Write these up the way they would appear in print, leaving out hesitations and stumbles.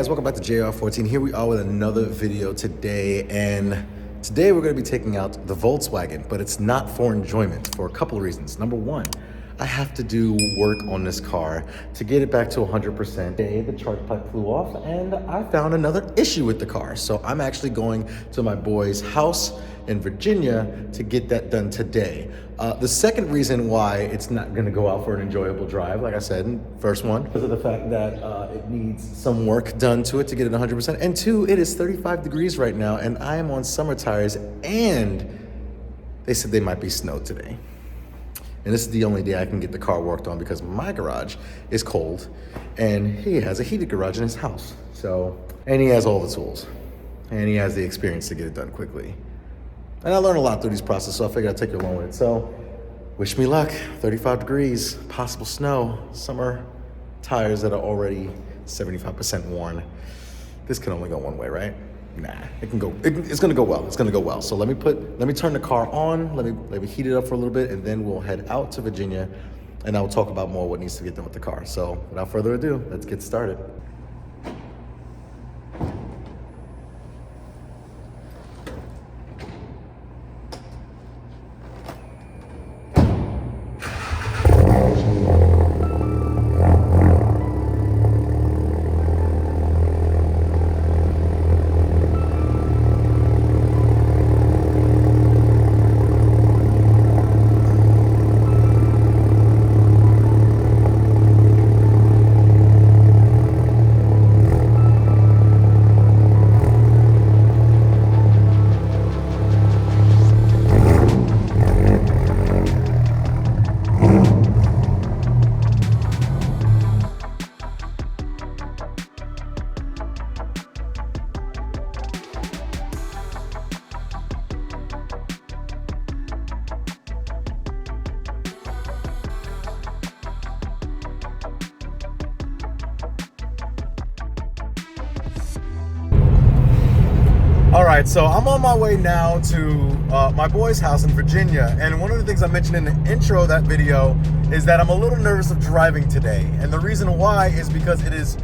guys, welcome back to JR14. Here we are with another video today, and today we're going to be taking out the Volkswagen, but it's not for enjoyment for a couple of reasons. Number one, I have to do work on this car to get it back to 100%. Today, the charge pipe flew off, and I found another issue with the car. So I'm actually going to my boy's house in Virginia to get that done today. The second reason why it's not gonna go out for an enjoyable drive, like I said, first one, because of the fact that it needs some work done to it to get it 100%. And two, it is 35 degrees right now, and I am on summer tires, and they said they might be snow today. And this is the only day I can get the car worked on because my garage is cold, and he has a heated garage in his house. So, and he has all the tools, and he has the experience to get it done quickly. And I learned a lot through these processes, so I figured I'd take you along with it. So, wish me luck. 35 degrees, possible snow, summer tires that are already 75% worn. This can only go one way, right? Nah, it can go. It's gonna go well. It's gonna go well. So let me turn the car on. Let me heat it up for a little bit, and then we'll head out to Virginia, and I'll talk about more what needs to get done with the car. So without further ado, let's get started. All right, so I'm on my way now to my boy's house in Virginia, and one of the things I mentioned in the intro of that video is that I'm a little nervous of driving today, and the reason why is because it is,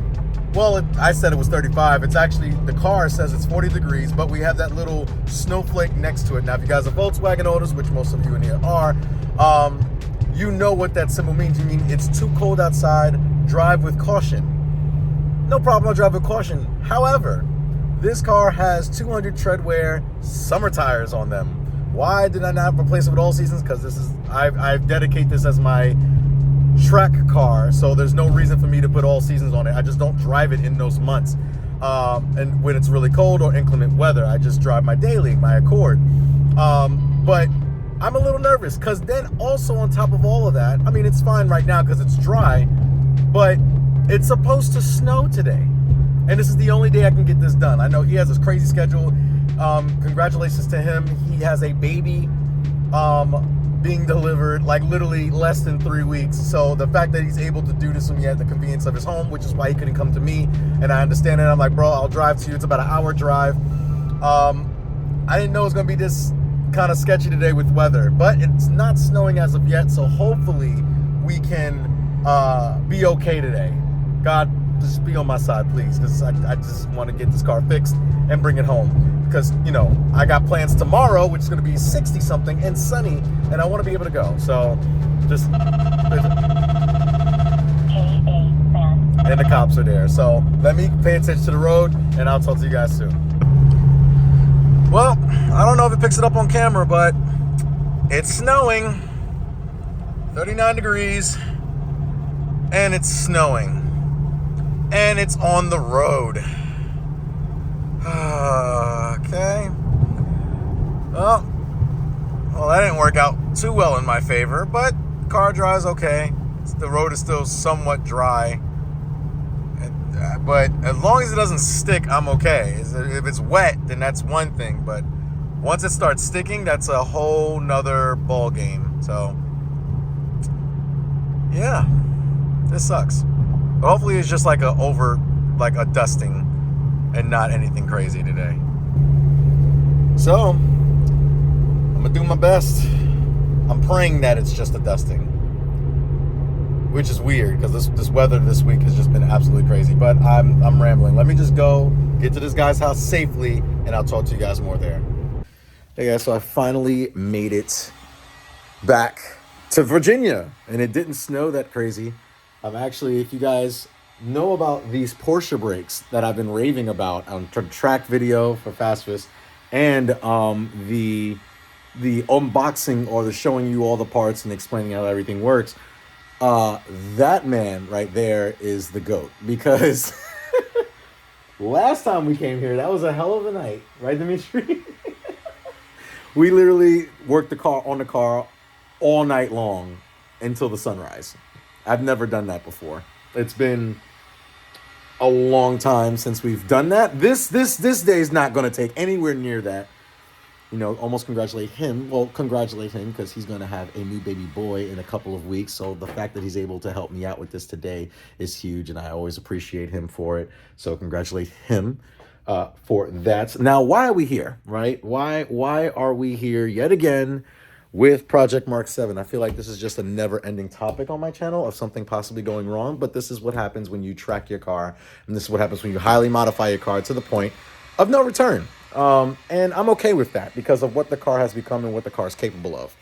well, I said it was 35. It's actually, the car says it's 40 degrees, but we have that little snowflake next to it. Now, if you guys are Volkswagen owners, which most of you in here are, you know what that symbol means. You mean it's too cold outside, drive with caution. No problem, I'll drive with caution. However, this car has 200 treadwear summer tires on them. Why did I not replace it with all seasons? Because this is, I dedicate this as my track car, so there's no reason for me to put all seasons on it. I just don't drive it in those months. And when it's really cold or inclement weather, I just drive my daily, my Accord. But I'm a little nervous because then also on top of all of that, I mean, it's fine right now because it's dry, but it's supposed to snow today. And this is the only day I can get this done. I know he has this crazy schedule. Congratulations to him. He has a baby being delivered like literally less than 3 weeks. So the fact that he's able to do this when he has the convenience of his home, which is why he couldn't come to me, and I understand it. I'm like, bro, I'll drive to you. It's about an hour drive. I didn't know it was gonna be this kind of sketchy today with weather, but it's not snowing as of yet. So hopefully we can be okay today. God, just be on my side, please, because I just want to get this car fixed and bring it home. Because, you know, I got plans tomorrow, which is going to be 60-something and sunny, and I want to be able to go. So, just... And the cops are there. So, let me pay attention to the road, and I'll talk to you guys soon. Well, I don't know if it picks it up on camera, but it's snowing. 39 degrees, and it's snowing. And it's on the road. Okay. Well, that didn't work out too well in my favor, but car drives okay. The road is still somewhat dry. But as long as it doesn't stick, I'm okay. If it's wet, then that's one thing. But once it starts sticking, that's a whole nother ball game. So, yeah, this sucks. But hopefully it's just like a dusting and not anything crazy today. So, I'm gonna do my best. I'm praying that it's just a dusting. which is weird because this weather this week has just been absolutely crazy. But I'm rambling. Let me just go get to this guy's house safely, and I'll talk to you guys more there. Hey guys, so I finally made it back to Virginia, and it didn't snow that crazy. I'm actually, if you guys know about these Porsche brakes that I've been raving about on track video for Fastfest, and the unboxing or the showing you all the parts and explaining how everything works, that man right there is the GOAT, because last time we came here, that was a hell of a night, right, Dimitri? We literally worked on the car all night long until the sunrise. I've never done that before. It's been a long time since we've done that. This day is not going to take anywhere near that. You know, almost congratulate him. Well, congratulate him because he's going to have a new baby boy in a couple of weeks. So the fact that he's able to help me out with this today is huge, and I always appreciate him for it. So congratulate him for that. Now, why are we here, right? Why are we here yet again with Project Mark 7? I feel like this is just a never-ending topic on my channel of something possibly going wrong, but this is what happens when you track your car, and this is what happens when you highly modify your car to the point of no return. And I'm okay with that because of what the car has become and what the car is capable of.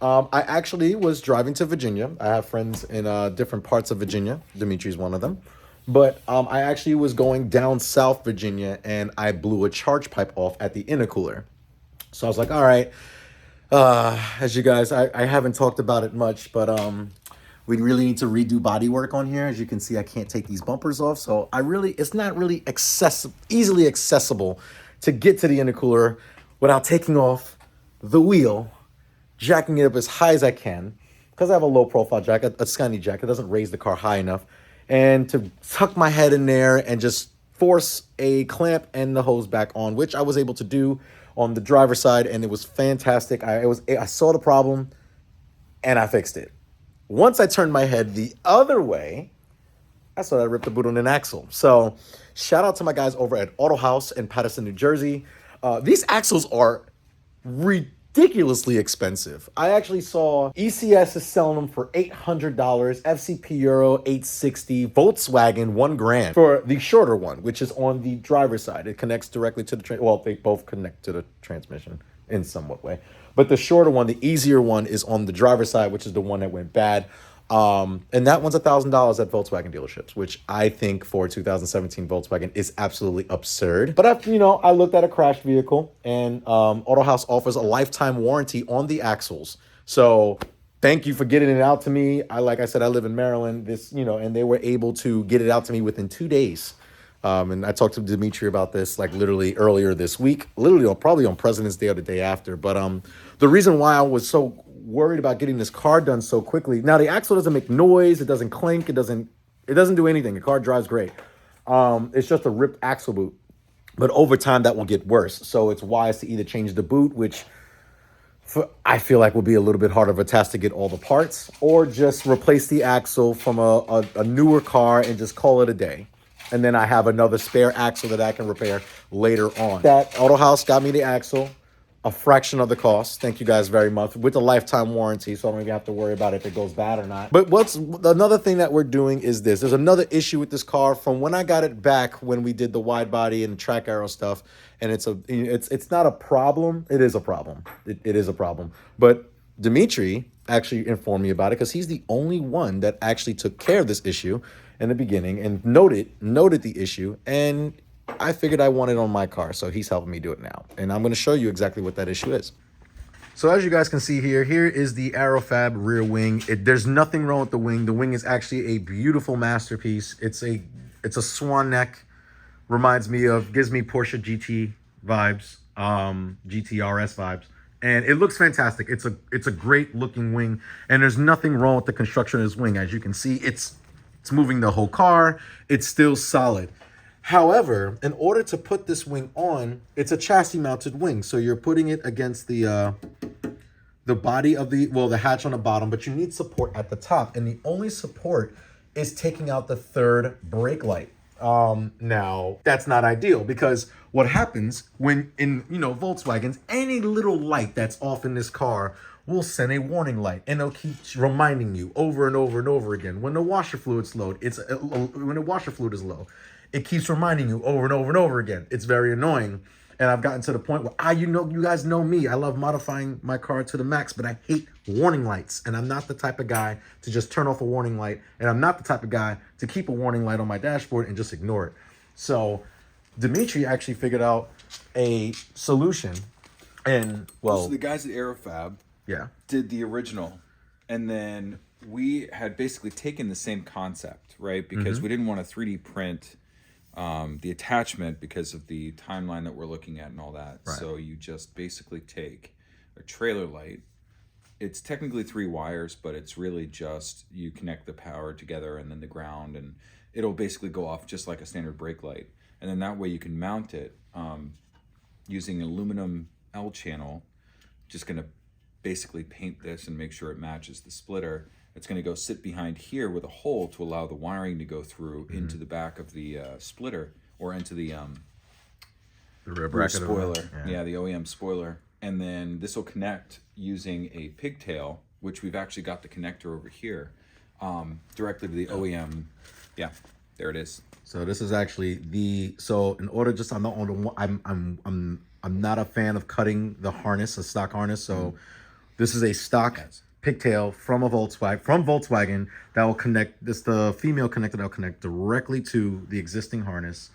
I actually was driving to Virginia. I have friends in different parts of Virginia. Dimitri's one of them. But I actually was going down South Virginia, and I blew a charge pipe off at the intercooler. So I was like, all right, as you guys, I haven't talked about it much, but we really need to redo body work on here. As you can see, I can't take these bumpers off. So it's not really easily accessible to get to the intercooler without taking off the wheel, jacking it up as high as I can, because I have a low profile jack, a skinny jack. It doesn't raise the car high enough. And to tuck my head in there and just force a clamp and the hose back on, which I was able to do on the driver's side, and it was fantastic. I saw the problem and I fixed it. Once I turned my head the other way, I saw that I ripped the boot on an axle. So shout out to my guys over at Auto House in Paterson, New Jersey. These axles are ridiculously expensive. I actually saw ECS is selling them for $800, FCP Euro $860, Volkswagen $1,000 for the shorter one, which is on the driver's side. It connects directly to the well, they both connect to the transmission in somewhat way. But the shorter one, the easier one, is on the driver's side, which is the one that went bad. And that one's $1,000 at Volkswagen dealerships, which I think for 2017 Volkswagen is absolutely absurd. But I looked at a crashed vehicle, and Auto House offers a lifetime warranty on the axles. So thank you for getting it out to me. Like I said, I live in Maryland. And they were able to get it out to me within 2 days. And I talked to Dimitri about this like literally earlier this week, probably on President's Day or the day after. But the reason why I was so worried about getting this car done so quickly. Now the axle doesn't make noise, it doesn't clink, it doesn't do anything. The car drives great. It's just a ripped axle boot. But over time that will get worse. So it's wise to either change the boot, which I feel like will be a little bit harder of a task to get all the parts, or just replace the axle from a newer car and just call it a day. And then I have another spare axle that I can repair later on. That Auto House got me the axle, a fraction of the cost. Thank you guys very much, with a lifetime warranty, so I don't even have to worry about if it goes bad or not. But another thing that we're doing is this. There's another issue with this car from when I got it back when we did the wide body and track arrow stuff, and it's not a problem. It is a problem. It is a problem. But Dimitri actually informed me about it because he's the only one that actually took care of this issue in the beginning and noted the issue, and I figured I wanted it on my car, so he's helping me do it now. And I'm going to show you exactly what that issue is. So as you guys can see here is the Aerofab rear wing. There's nothing wrong with the wing. The wing is actually a beautiful masterpiece. It's a swan neck. Gives me Porsche GT vibes, GTRS vibes. And it looks fantastic. It's a great looking wing, and there's nothing wrong with the construction of this wing. As you can see, it's moving the whole car. It's still solid. However, in order to put this wing on, it's a chassis mounted wing. So you're putting it against the body of the hatch on the bottom, but you need support at the top. And the only support is taking out the third brake light. Now that's not ideal, because what happens when in Volkswagens, any little light that's off in this car will send a warning light, and it'll keep reminding you over and over and over again when the washer fluid's low. When the washer fluid is low, it keeps reminding you over and over and over again. It's very annoying. And I've gotten to the point where you guys know me. I love modifying my car to the max, but I hate warning lights. And I'm not the type of guy to just turn off a warning light. And I'm not the type of guy to keep a warning light on my dashboard and just ignore it. So Dimitri actually figured out a solution. And so the guys at Aerofab did the original. And then we had basically taken the same concept, right? Because we didn't want to 3D print the attachment because of the timeline that we're looking at and all that. Right. So you just basically take a trailer light. It's technically 3 wires, but it's really just you connect the power together and then the ground, and it'll basically go off just like a standard brake light. And then that way you can mount it using an aluminum L channel. Just going to basically paint this and make sure it matches the splitter. It's going to go sit behind here with a hole to allow the wiring to go through into the back of the splitter or into the rear bracket spoiler. The OEM spoiler. And then this will connect using a pigtail, which we've actually got the connector over here, directly to the OEM. Yeah, there it is. So this is actually in order, just I'm not on the I'm not a fan of cutting the harness, a stock harness. So this is a stock pigtail from Volkswagen that will connect. This the female connector that will connect directly to the existing harness,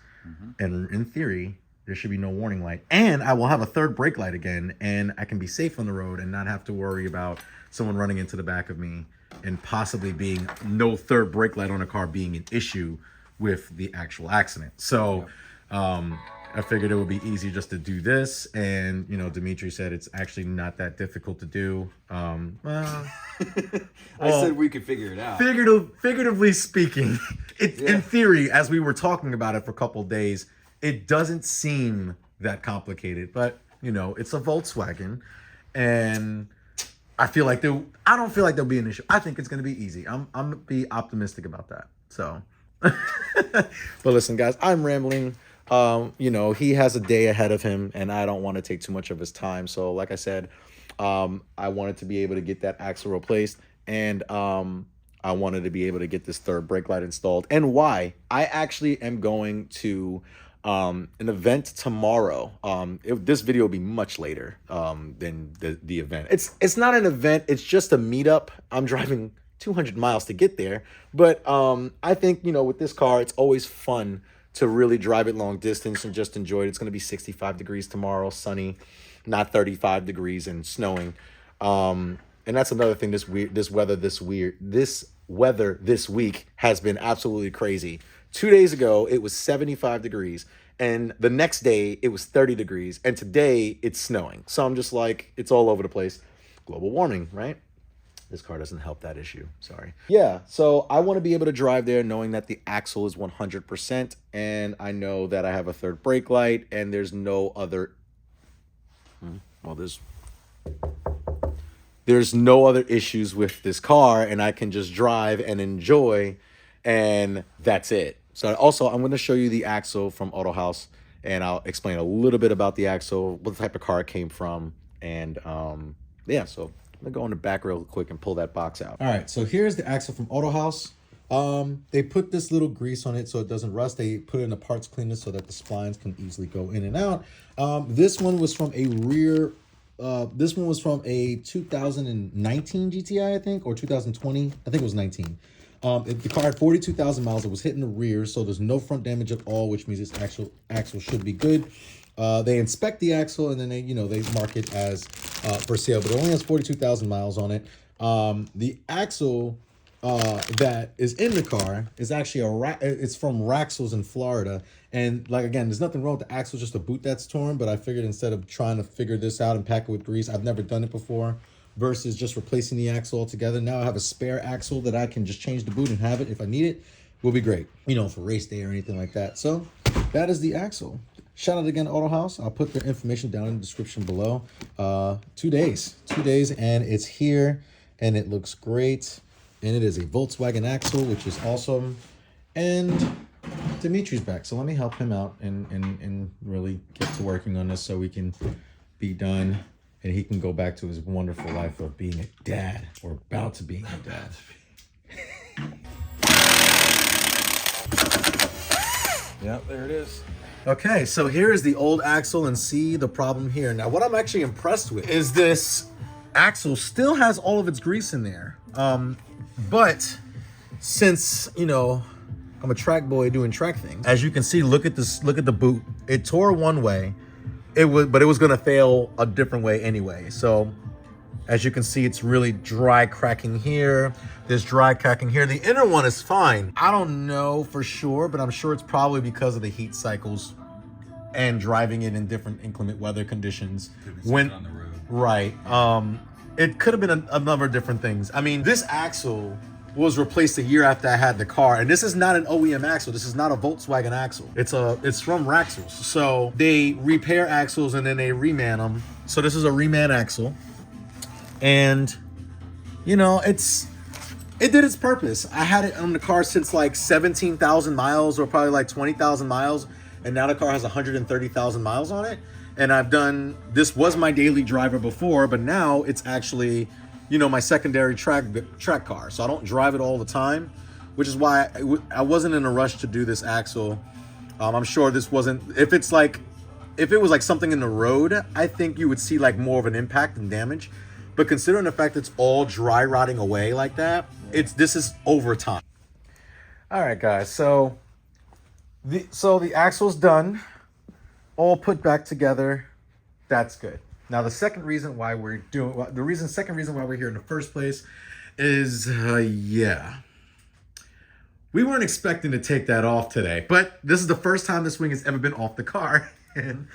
and in theory there should be no warning light, and I will have a third brake light again, and I can be safe on the road and not have to worry about someone running into the back of me and possibly being no third brake light on a car being an issue with the actual accident. So I figured it would be easy just to do this, and Dimitri said it's actually not that difficult to do. I said we could figure it out. Figuratively speaking, in theory, as we were talking about it for a couple of days, it doesn't seem that complicated. But it's a Volkswagen, and I don't feel like there'll be an issue. I think it's going to be easy. I'm gonna be optimistic about that. So, but listen, guys, I'm rambling. He has a day ahead of him, and I don't want to take too much of his time. So like I said, I wanted to be able to get that axle replaced, and I wanted to be able to get this third brake light installed. And why? I actually am going to an event tomorrow. This video will be much later than the event. It's not an event. It's just a meetup. I'm driving 200 miles to get there. But I think, with this car, it's always fun to really drive it long distance and just enjoy it. It's going to be 65 degrees tomorrow, sunny, not 35 degrees and snowing. And that's another thing. This weather this week has been absolutely crazy. 2 days ago, it was 75 degrees. And the next day, it was 30 degrees. And today, it's snowing. So I'm just like, it's all over the place. Global warming, right? This car doesn't help that issue. Sorry. Yeah, so I want to be able to drive there knowing that the axle is 100%. And I know that I have a third brake light. And there's no other... There's no other issues with this car. And I can just drive and enjoy. And that's it. So also, I'm going to show you the axle from Auto House, and I'll explain a little bit about the axle, what type of car it came from, and yeah, so I'm going to go in the back real quick and pull that box out. All right, so here's the axle from Auto House. They put this little grease on it so it doesn't rust. They put it in a parts cleaner so that the splines can easily go in and out. This one was from a 2019 GTI, I think, or 2020. I think it was 19. The car had 42,000 miles. It was hitting the rear, so there's no front damage at all, which means this axle should be good. They inspect the axle, and then they mark it as for sale, but it only has 42,000 miles on it. The axle that is in the car is actually it's from Raxels in Florida, and again, there's nothing wrong with the axle, just a boot that's torn. But I figured instead of trying to figure this out and pack it with grease, I've never done it before, versus just replacing the axle altogether. Now I have a spare axle that I can just change the boot and have it if I need it. Will be great, for race day or anything like that. So that is the axle. Shout out again to Auto House. I'll put their information down in the description below. 2 days, and it's here, and it looks great. And it is a Volkswagen axle, which is awesome. And Dimitri's back, so let me help him out and really get to working on this so we can be done and he can go back to his wonderful life of being a dad, or about to being a dad. Yep, there it is. Okay, so here is the old axle, and see the problem here. Now, what I'm actually impressed with is this axle still has all of its grease in there. But since, you know, I'm a track boy doing track things, as you can see, look at this, look at the boot. It tore one way, but it was gonna fail a different way anyway. So as you can see, it's really dry cracking here. There's dry cracking here. The inner one is fine. I don't know for sure, but I'm sure it's probably because of the heat cycles and driving it in different inclement weather conditions. When on the road. Right. It could have been a number of different things. I mean, this axle was replaced a year after I had the car, and this is not an OEM axle. This is not a Volkswagen axle. It's from Raxels. So they repair axles and then they reman them. So this is a reman axle. And, you know, it did its purpose. I had it on the car since like 17,000 miles, or probably like 20,000 miles. And now the car has 130,000 miles on it. And this was my daily driver before, but now it's actually, you know, my secondary track car. So I don't drive it all the time, which is why I wasn't in a rush to do this axle. I'm sure this wasn't, if it was like something in the road, I think you would see like more of an impact and damage. But considering the fact that it's all dry rotting away like that, this is over time. All right, guys. So the axle's done, all put back together. That's good. Now the second reason why we're here in the first place is we weren't expecting to take that off today, but this is the first time this wing has ever been off the car, and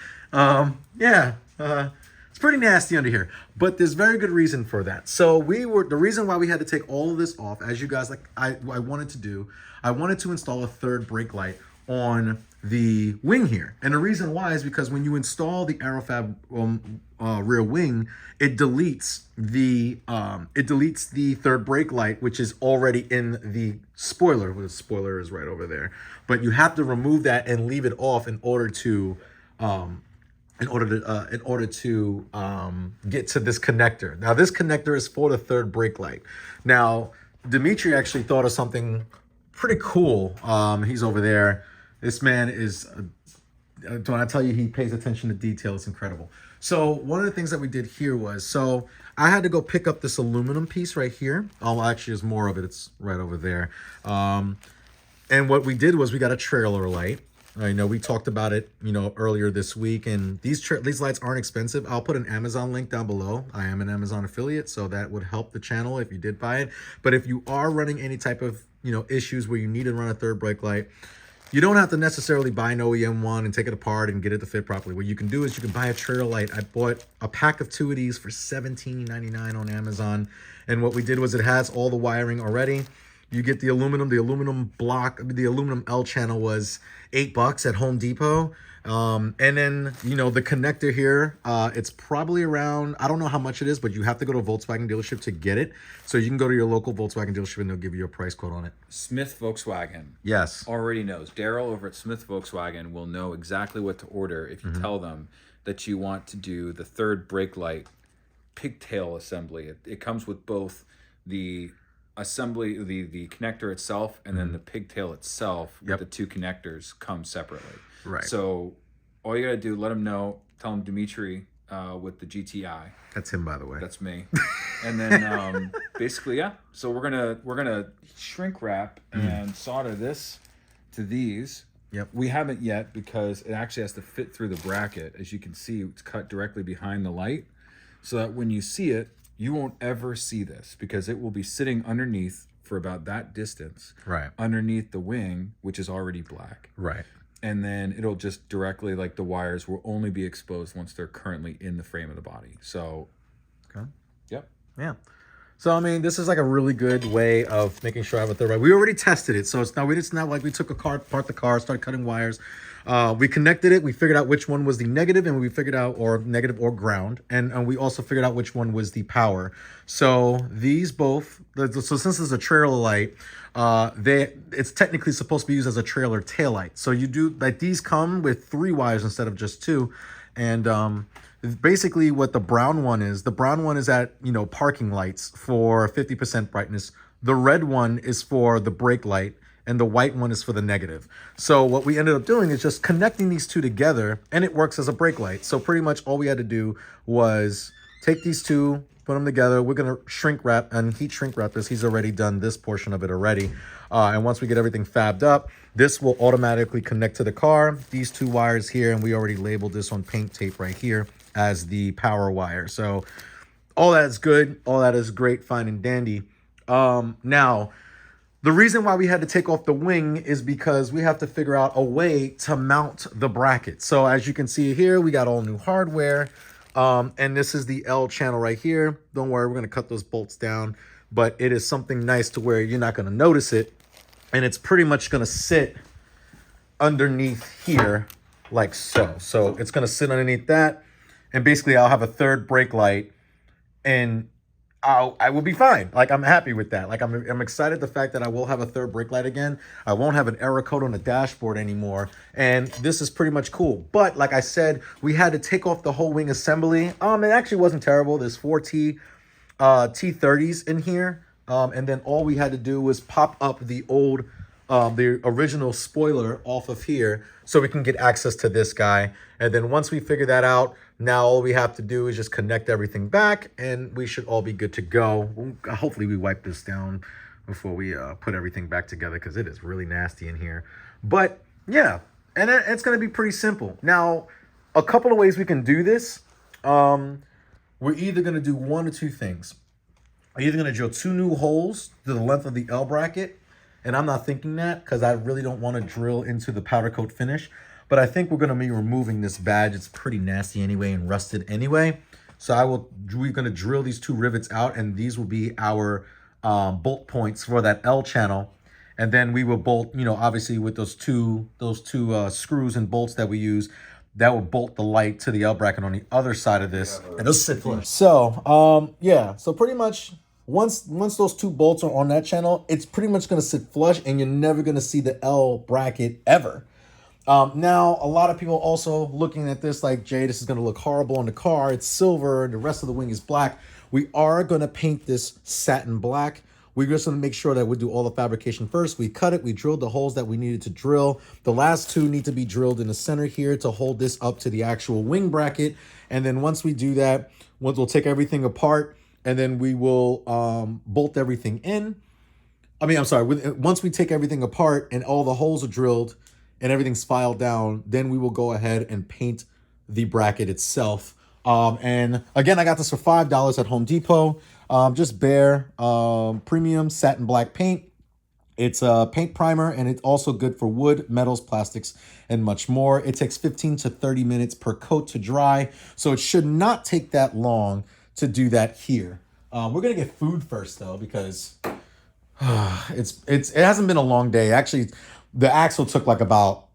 it's pretty nasty under here, but there's very good reason for that. So the reason why we had to take all of this off, as you guys I wanted to do, I wanted to install a third brake light on the wing here. And the reason why is because when you install the Aerofab rear wing, it deletes the third brake light, which is already in the spoiler. Well, the spoiler is right over there, but you have to remove that and leave it off in order to get to this connector. Now this connector is for the third brake light. Now Dimitri actually thought of something pretty cool. He's over there. This man is, when I tell you he pays attention to detail, it's incredible. So one of the things that we did here was, so I had to go pick up this aluminum piece right here. Oh, actually there's more of it. It's right over there. And what we did was we got a trailer light. I know we talked about it, you know, earlier this week, and these lights aren't expensive. I'll put an Amazon link down below. I am an Amazon affiliate, so that would help the channel if you did buy it. But if you are running any type of, you know, issues where you need to run a third brake light, you don't have to necessarily buy an OEM one and take it apart and get it to fit properly. What you can do is you can buy a trailer light. I bought a pack of 2 of these for $17.99 on Amazon. And what we did was it has all the wiring already. You get the aluminum block, the aluminum L channel was $8 at Home Depot. And then, you know, the connector here, it's probably around, I don't know how much it is, but you have to go to a Volkswagen dealership to get it. So you can go to your local Volkswagen dealership and they'll give you a price quote on it. Smith Volkswagen. Yes. Already knows. Daryl over at Smith Volkswagen will know exactly what to order if you tell them that you want to do the third brake light pigtail assembly. It comes with both the assembly, the connector itself, and then the pigtail itself with the two connectors come separately. Right. So all you gotta do, let them know, tell them Dimitri with the GTI. That's him, by the way. That's me. And then basically, yeah. So we're gonna shrink wrap and solder this to these. Yep. We haven't yet because it actually has to fit through the bracket. As you can see, it's cut directly behind the light, so that when you see it, you won't ever see this because it will be sitting underneath for about that distance. Right. Underneath the wing, which is already black. Right. And then it'll just directly, like the wires will only be exposed once they're currently in the frame of the body. So, okay. Yep. Yeah. So, I mean, this is like a really good way of making sure I have a third right. We already tested it. So it's not like we took apart the car, started cutting wires. We connected it. We figured out which one was the negative, and we figured out, or negative or ground. And we also figured out which one was the power. So these both, so since it's a trailer light, it's technically supposed to be used as a trailer taillight. So you do, like, these come with 3 wires instead of just 2. And basically what the brown one is at, you know, parking lights for 50% brightness. The red one is for the brake light, and the white one is for the negative. So what we ended up doing is just connecting these two together, and it works as a brake light. So pretty much all we had to do was take these two, put them together. We're gonna shrink wrap and heat shrink wrap this. He's already done this portion of it already. And once we get everything fabbed up, this will automatically connect to the car. These two wires here, and we already labeled this on paint tape right here as the power wire. So all that is good. All that is great, fine and dandy. Now, the reason why we had to take off the wing is because we have to figure out a way to mount the bracket. So as you can see here, we got all new hardware. And this is the L channel right here. Don't worry, we're going to cut those bolts down, but it is something nice to where you're not going to notice it. And it's pretty much going to sit underneath here like so. So it's going to sit underneath that. And basically I'll have a third brake light, and I will be fine. Like, I'm happy with that. Like, I'm excited the fact that I will have a third brake light again. I won't have an error code on the dashboard anymore. And this is pretty much cool. But like I said, we had to take off the whole wing assembly. It actually wasn't terrible. There's 4 T30s in here. And then all we had to do was pop up the original spoiler off of here so we can get access to this guy. And then once we figure that out, now all we have to do is just connect everything back, and we should all be good to go. Hopefully we wipe this down before we put everything back together, because it is really nasty in here. But yeah, and it's going to be pretty simple. Now, a couple of ways we can do this. We're either going to do one or two things. We're either going to drill 2 new holes to the length of the L bracket, and I'm not thinking that because I really don't want to drill into the powder coat finish. But I think we're going to be removing this badge. It's pretty nasty anyway and rusted anyway. So we're going to drill these 2 rivets out, and these will be our bolt points for that L channel. And then we will bolt, you know, obviously with those two screws and bolts that we use, that will bolt the light to the L bracket on the other side of this. And those sit flush. So, yeah. So pretty much once those 2 bolts are on that channel, it's pretty much going to sit flush, and you're never going to see the L bracket ever. Now, a lot of people also looking at this like, Jay, this is going to look horrible on the car. It's silver, and the rest of the wing is black. We are going to paint this satin black. We're just going to make sure that we do all the fabrication first. We cut it. We drilled the holes that we needed to drill. The last 2 need to be drilled in the center here to hold this up to the actual wing bracket. And then once we do that, we'll take everything apart, and then we will bolt everything in. Once we take everything apart and all the holes are drilled and everything's filed down, then we will go ahead and paint the bracket itself. And again, I got this for $5 at Home Depot. Just bare premium satin black paint. It's a paint primer, and it's also good for wood, metals, plastics, and much more. It takes 15 to 30 minutes per coat to dry, so it should not take that long to do that here. We're gonna get food first though, because it hasn't been a long day. Actually, the axle took like about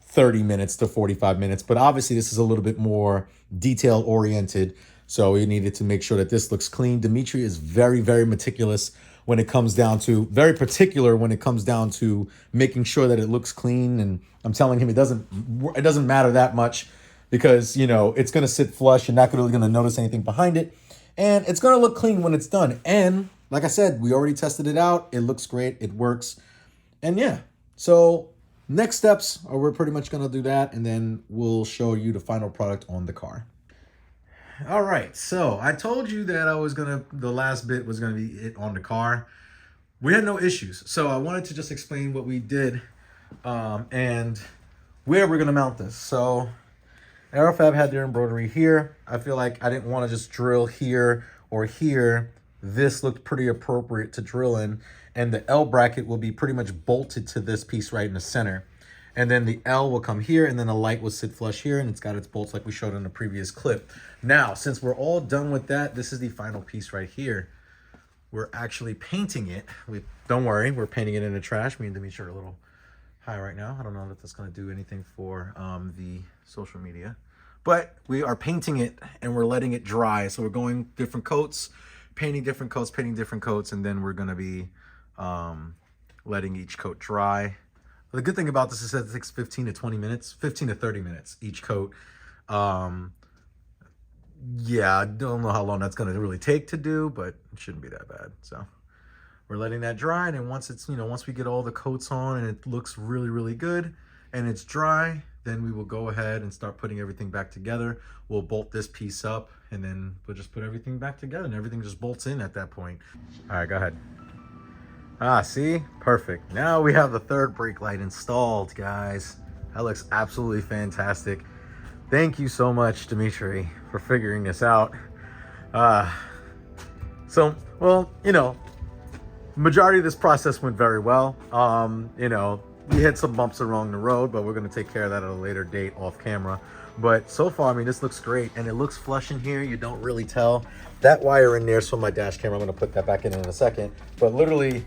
30 minutes to 45 minutes, but obviously this is a little bit more detail oriented. So we needed to make sure that this looks clean. Dimitri is very, very meticulous when it comes down to, very particular when it comes down to making sure that it looks clean. And I'm telling him it doesn't matter that much, because, you know, it's going to sit flush. You're not really going to notice anything behind it. And it's going to look clean when it's done. And like I said, we already tested it out. It looks great. It works. And yeah, so next steps are we're pretty much going to do that, and then we'll show you the final product on the car. All right, so I told you that the last bit was going to be it on the car. We had no issues. So I wanted to just explain what we did and where we're going to mount this. So Aerofab had their embroidery here. I feel like I didn't want to just drill here or here. This looked pretty appropriate to drill in. And the L bracket will be pretty much bolted to this piece right in the center. And then the L will come here, and then the light will sit flush here, and it's got its bolts like we showed in the previous clip. Now, since we're all done with that, this is the final piece right here. We're actually painting it. Don't worry, we're painting it in the trash. Me and Dimitri are a little high right now. I don't know if that's going to do anything for the social media. But we are painting it, and we're letting it dry. So we're going different coats, painting different coats, and then we're going to be letting each coat dry. The good thing about this is that it takes 15 to 30 minutes each coat. Yeah, I don't know how long that's going to really take to do, but it shouldn't be that bad. So we're letting that dry, and once it's, once we get all the coats on and it looks really, really good and it's dry, then we will go ahead and start putting everything back together. We'll bolt this piece up, and then we'll just put everything back together, and everything just bolts in at that point. All right, go ahead. Ah, see? Perfect. Now we have the third brake light installed, guys. That looks absolutely fantastic. Thank you so much, Dimitri, for figuring this out. Well, majority of this process went very well. We had some bumps along the road, but we're going to take care of that at a later date off camera. But so far, I mean, this looks great, and it looks flush in here. You don't really tell. That wire in there is from my dash camera. I'm going to put that back in a second. But literally,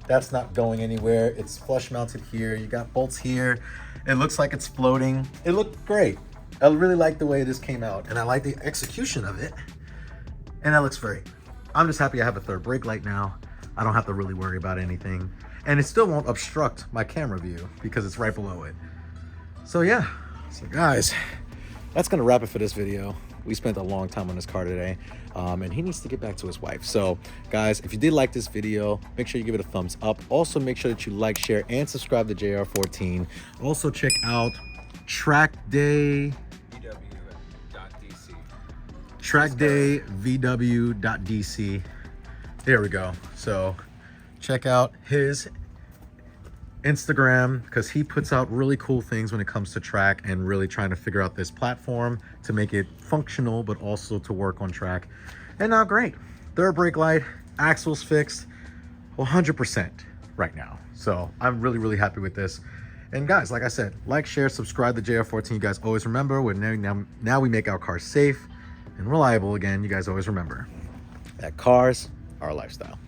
that's not going anywhere. It's flush mounted here. You got bolts here. It looks like it's floating. It looked great. I really like the way this came out, and I like the execution of it. And that looks great. I'm just happy I have a third brake light now. I don't have to really worry about anything. And it still won't obstruct my camera view because it's right below it. So yeah, so guys, that's gonna wrap it for this video. We spent a long time on this car today, and he needs to get back to his wife. So guys, if you did like this video, make sure you give it a thumbs up. Also make sure that you like, share, and subscribe to JR14. Also check out trackdayvw.dc. There we go. So check out his Instagram, because he puts out really cool things when it comes to track and really trying to figure out this platform to make it functional, but also to work on track. And now, great. Third brake light, axles fixed, 100% right now. So I'm really, really happy with this. And guys, like I said, like, share, subscribe to JR14. You guys always remember, now we make our cars safe and reliable again. You guys always remember that cars are a lifestyle.